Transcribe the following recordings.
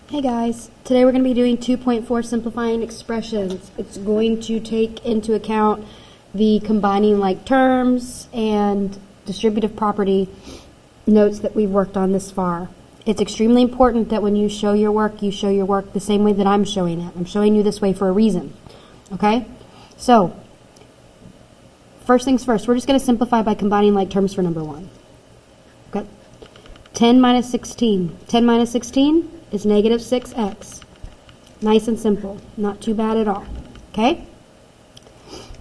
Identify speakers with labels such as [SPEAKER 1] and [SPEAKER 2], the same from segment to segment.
[SPEAKER 1] Hey guys, today we're going to be doing 2.4 simplifying expressions. It's going to take into account the combining like terms and distributive property notes that we've worked on this far. It's extremely important that when you show your work the same way that I'm showing it. I'm showing you this way for a reason. Okay? So, first things first, we're just going to simplify by combining like terms for number 1. Okay? 10 minus 16. 10 minus 16 is negative 6x. Nice and simple. Not too bad at all. Okay?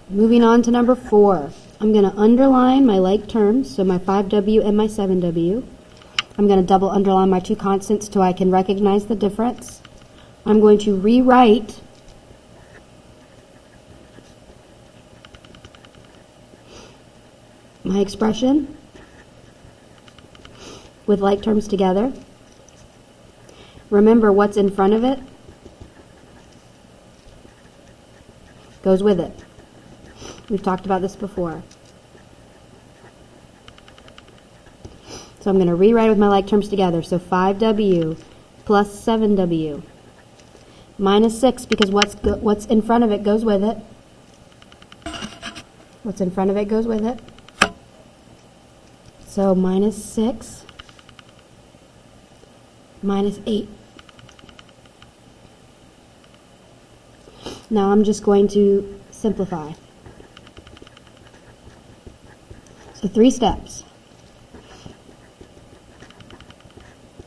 [SPEAKER 1] Moving on to number 4. I'm going to underline my like terms, so my 5w and my 7w. I'm going to double underline my two constants so I can recognize the difference. I'm going to rewrite my expression with like terms together. Remember, what's in front of it goes with it. We've talked about this before. So I'm going to rewrite with my like terms together. So 5w plus 7w minus 6, because what's in front of it goes with it. What's in front of it goes with it. So minus 6 minus 8. Now I'm just going to simplify. So 3 steps.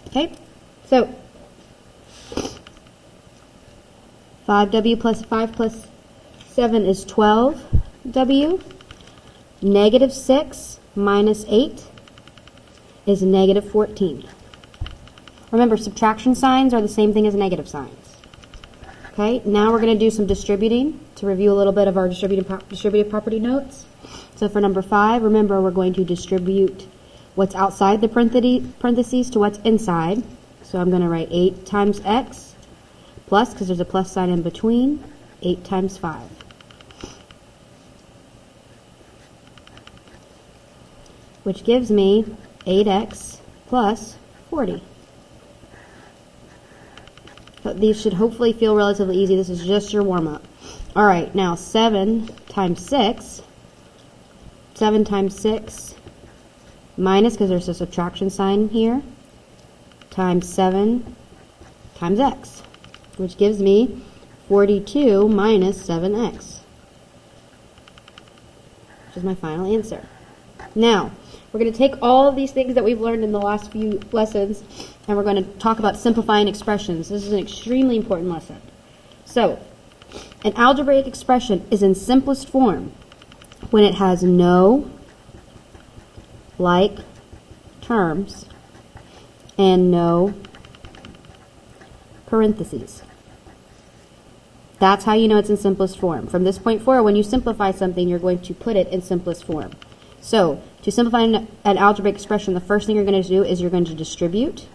[SPEAKER 1] Okay, so 5w plus 5 plus 7 is 12w. Negative 6 minus 8 is negative 14. Remember, subtraction signs are the same thing as negative signs. Okay, now we're going to do some distributing to review a little bit of our distributive property notes. So for number 5, remember we're going to distribute what's outside the parentheses to what's inside. So I'm going to write 8 times x plus, because there's a plus sign in between, 8 times 5. Which gives me 8x plus 40. These should hopefully feel relatively easy. This is just your warm-up. All right, now 7 times 6. 7 times 6 minus, because there's a subtraction sign here, times 7 times x, which gives me 42 minus 7x, which is my final answer. Now, we're going to take all of these things that we've learned in the last few lessons, and we're going to talk about simplifying expressions. This is an extremely important lesson. So, an algebraic expression is in simplest form when it has no like terms and no parentheses. That's how you know it's in simplest form. From this point forward, when you simplify something, you're going to put it in simplest form. So, to simplify an algebraic expression, the first thing you're going to do is you're going to distribute,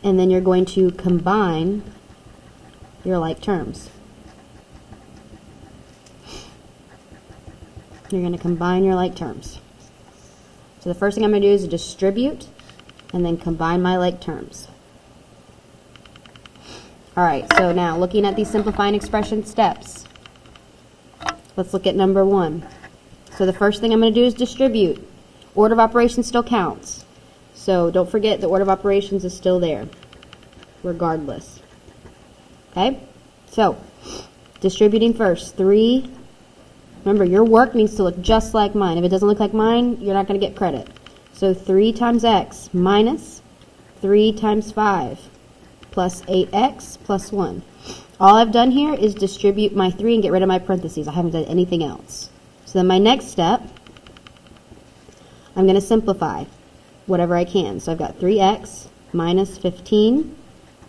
[SPEAKER 1] and then you're going to combine your like terms. You're going to combine your like terms. So the first thing I'm going to do is distribute, and then combine my like terms. All right, so now looking at these simplifying expression steps, let's look at number 1. So the first thing I'm going to do is distribute. Order of operations still counts. So don't forget the order of operations is still there, regardless. Okay? So, distributing first. 3. Remember, your work needs to look just like mine. If it doesn't look like mine, you're not going to get credit. So 3 times x minus 3 times 5 plus 8x plus 1. All I've done here is distribute my 3 and get rid of my parentheses. I haven't done anything else. So then my next step, I'm going to simplify whatever I can. So I've got 3x minus 15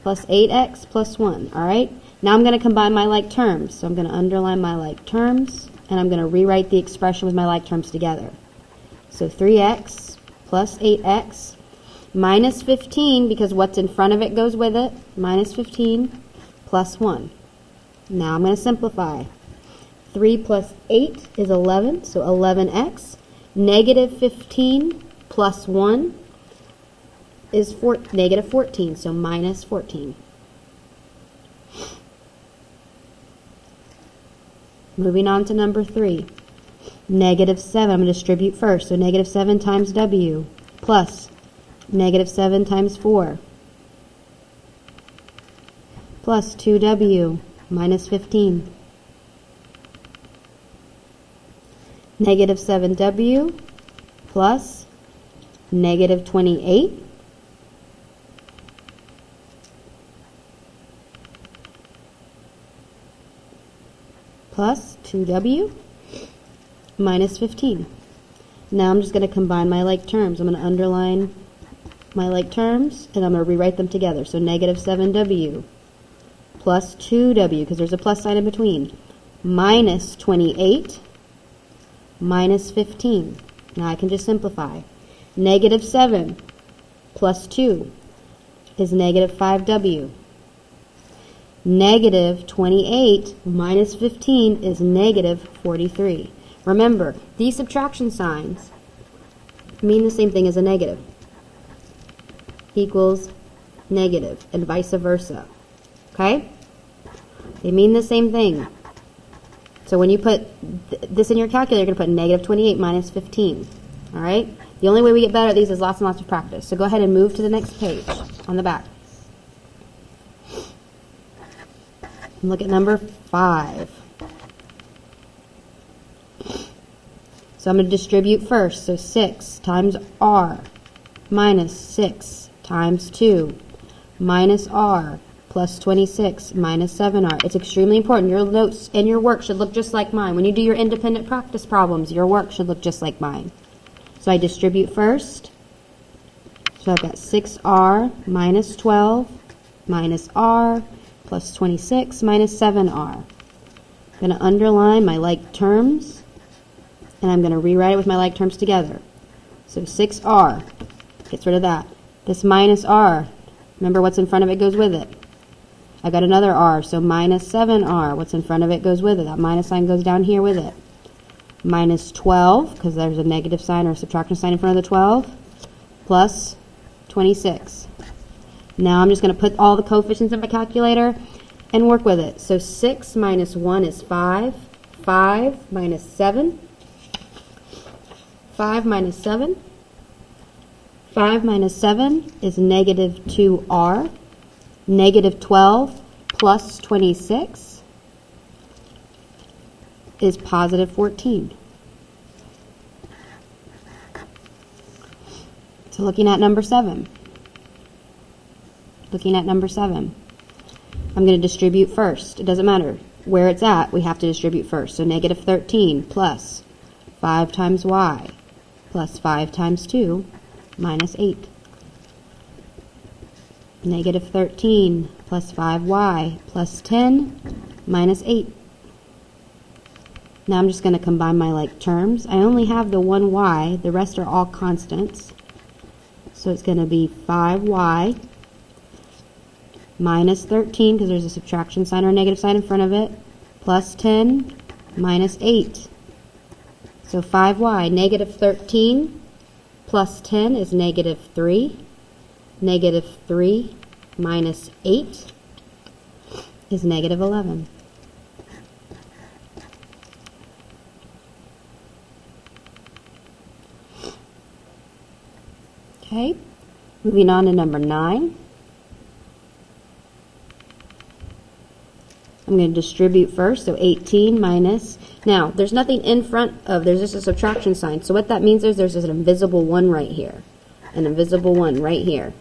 [SPEAKER 1] plus 8x plus 1. All right? Now I'm going to combine my like terms. So I'm going to underline my like terms, and I'm going to rewrite the expression with my like terms together. So 3x plus 8x minus 15, because what's in front of it goes with it, minus 15 plus 1. Now I'm going to simplify. 3 plus 8 is 11, so 11x. Negative 15 plus 1 is negative 14, so minus 14. Moving on to number 3. Negative 7, I'm going to distribute first. So negative 7 times W plus negative 7 times 4 plus 2W minus 15. Negative 7W plus negative 28 plus 2W minus 15. Now I'm just going to combine my like terms. I'm going to underline my like terms, and I'm going to rewrite them together. So negative 7W plus 2W, because there's a plus sign in between, minus 28 minus 15. Now I can just simplify. Negative 7 plus 2 is negative 5W. Negative 28 minus 15 is negative 43. Remember, these subtraction signs mean the same thing as a negative. Equals negative, and vice versa. Okay? They mean the same thing. So when you put this in your calculator, you're going to put negative 28 minus 15. All right? The only way we get better at these is lots and lots of practice. So go ahead and move to the next page on the back. And look at number 5. So I'm going to distribute first. So 6 times R minus 6 times 2 minus R plus 26 minus 7R. It's extremely important. Your notes and your work should look just like mine. When you do your independent practice problems, your work should look just like mine. So I distribute first. So I've got 6R minus 12 minus R plus 26 minus 7R. I'm going to underline my like terms, and I'm going to rewrite it with my like terms together. So 6R gets rid of that. This minus R, remember what's in front of it goes with it. I got another R, so minus 7R. What's in front of it goes with it. That minus sign goes down here with it. Minus 12, because there's a negative sign or a subtraction sign in front of the 12, plus 26. Now I'm just going to put all the coefficients in my calculator and work with it. So 6 minus 1 is 5. 5 minus 7. 5 minus 7. 5 minus 7 is negative 2R. Negative 12 plus 26 is positive 14. So looking at number 7. Looking at number 7. I'm going to distribute first. It doesn't matter where it's at. We have to distribute first. So negative 13 plus 5 times y plus 5 times 2 minus 8. Negative 13 plus 5y plus 10 minus 8. Now I'm just going to combine my like terms. I only have the one y. The rest are all constants. So it's going to be 5y minus 13, because there's a subtraction sign or a negative sign in front of it, plus 10 minus 8. So 5y, negative 13 plus 10 is negative 3. Negative 3 minus 8 is negative 11. Okay, moving on to number 9. I'm going to distribute first, so 18 minus, now there's nothing in front of, there's just a subtraction sign. So what that means is there's an invisible 1 right here, an invisible 1 right here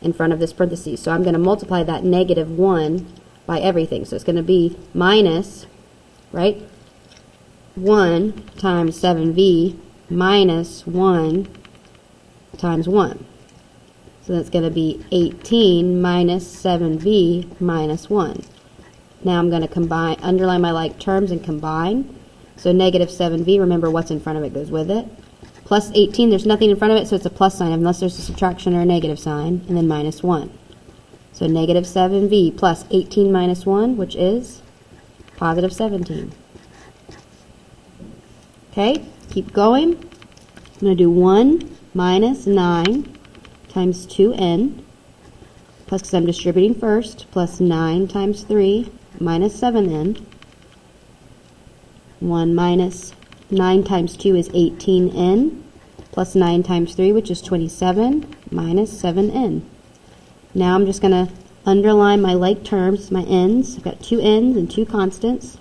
[SPEAKER 1] in front of this parentheses. So I'm going to multiply that negative 1 by everything. So it's going to be minus, right, 1 times 7v minus 1 times 1. So that's going to be 18 minus 7v minus 1. Now I'm going to underline my like terms and combine. So negative 7v, remember what's in front of it goes with it. Plus 18, there's nothing in front of it, so it's a plus sign unless there's a subtraction or a negative sign, and then minus 1. So negative 7v plus 18 minus 1, which is positive 17. Okay, keep going. I'm going to do 1 minus 9 times 2n, plus, because I'm distributing first, plus 9 times 3 minus 7n. 1 minus 9 times 2 is 18n, plus 9 times 3, which is 27, minus 7n. Now I'm just going to underline my like terms, my n's. I've got 2 n's and 2 constants.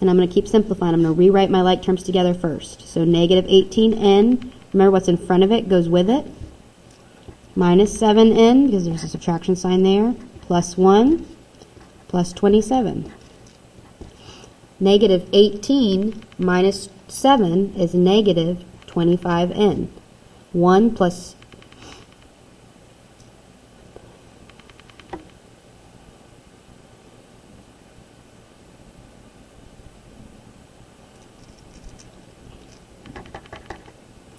[SPEAKER 1] And I'm going to keep simplifying. I'm going to rewrite my like terms together first. So negative 18n, remember what's in front of it goes with it. Minus 7n, because there's a subtraction sign there, plus 1, plus 27. Negative 18 minus 7 is negative 25n. 1 plus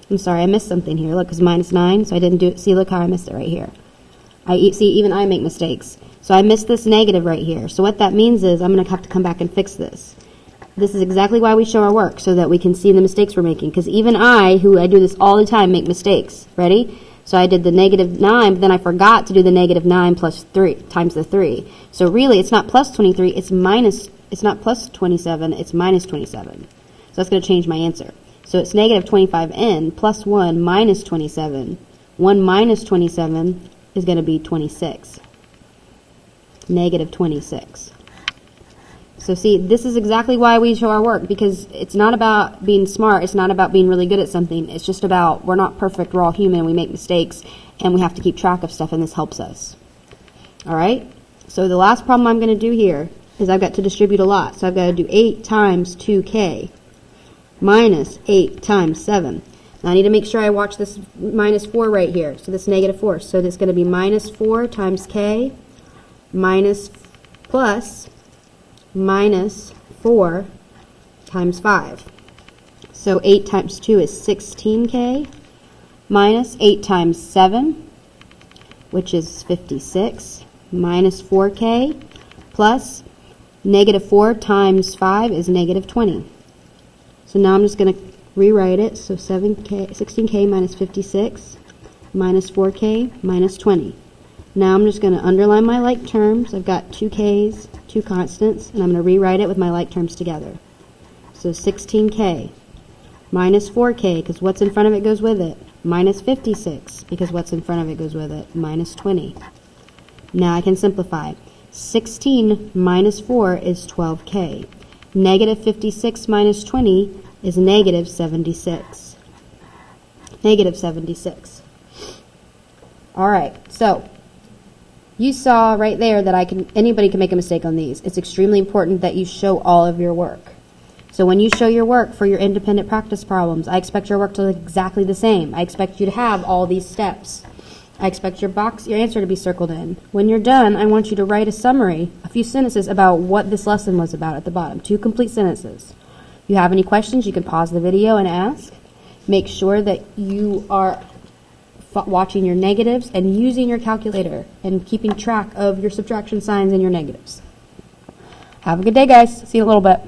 [SPEAKER 1] I'm sorry, I missed something here. Look, because minus 9, so I didn't do it. See, look how I missed it right here. See, even I make mistakes. So I missed this negative right here. So what that means is I'm going to have to come back and fix this. This is exactly why we show our work, so that we can see the mistakes we're making. Because even I, who I do this all the time, make mistakes. Ready? So I did the negative 9, but then I forgot to do the negative 9 plus 3 times the 3. So really, it's not plus 23, it's not plus 27, it's minus 27. So that's going to change my answer. So it's negative 25n plus 1 minus 27. 1 minus 27 is going to be 26. Negative 26. So see, this is exactly why we show our work, because it's not about being smart. It's not about being really good at something. It's just about we're not perfect. We're all human. We make mistakes, and we have to keep track of stuff, and this helps us. All right? So the last problem I'm going to do here is I've got to distribute a lot. So I've got to do 8 times 2k. Minus 8 times 7. Now I need to make sure I watch this minus 4 right here. So this negative 4. So it's going to be minus 4 times k minus plus minus 4 times 5. So 8 times 2 is 16k minus 8 times 7, which is 56, minus 4k plus negative 4 times 5 is negative 20. So now I'm just going to rewrite it. So 16k minus 56 minus 4k minus 20. Now I'm just going to underline my like terms. I've got 2k's, 2 constants, and I'm going to rewrite it with my like terms together. So 16k minus 4k, because what's in front of it goes with it, minus 56, because what's in front of it goes with it, minus 20. Now I can simplify. 16 minus 4 is 12k. Negative 56 minus 20 is negative 76. Negative 76. All right, so you saw right there that anybody can make a mistake on these. It's extremely important that you show all of your work. So when you show your work for your independent practice problems, I expect your work to look exactly the same. I expect you to have all these steps. I expect your answer to be circled in. When you're done, I want you to write a summary, a few sentences about what this lesson was about at the bottom. 2 complete sentences. If you have any questions, you can pause the video and ask. Make sure that you are watching your negatives and using your calculator and keeping track of your subtraction signs and your negatives. Have a good day, guys. See you in a little bit.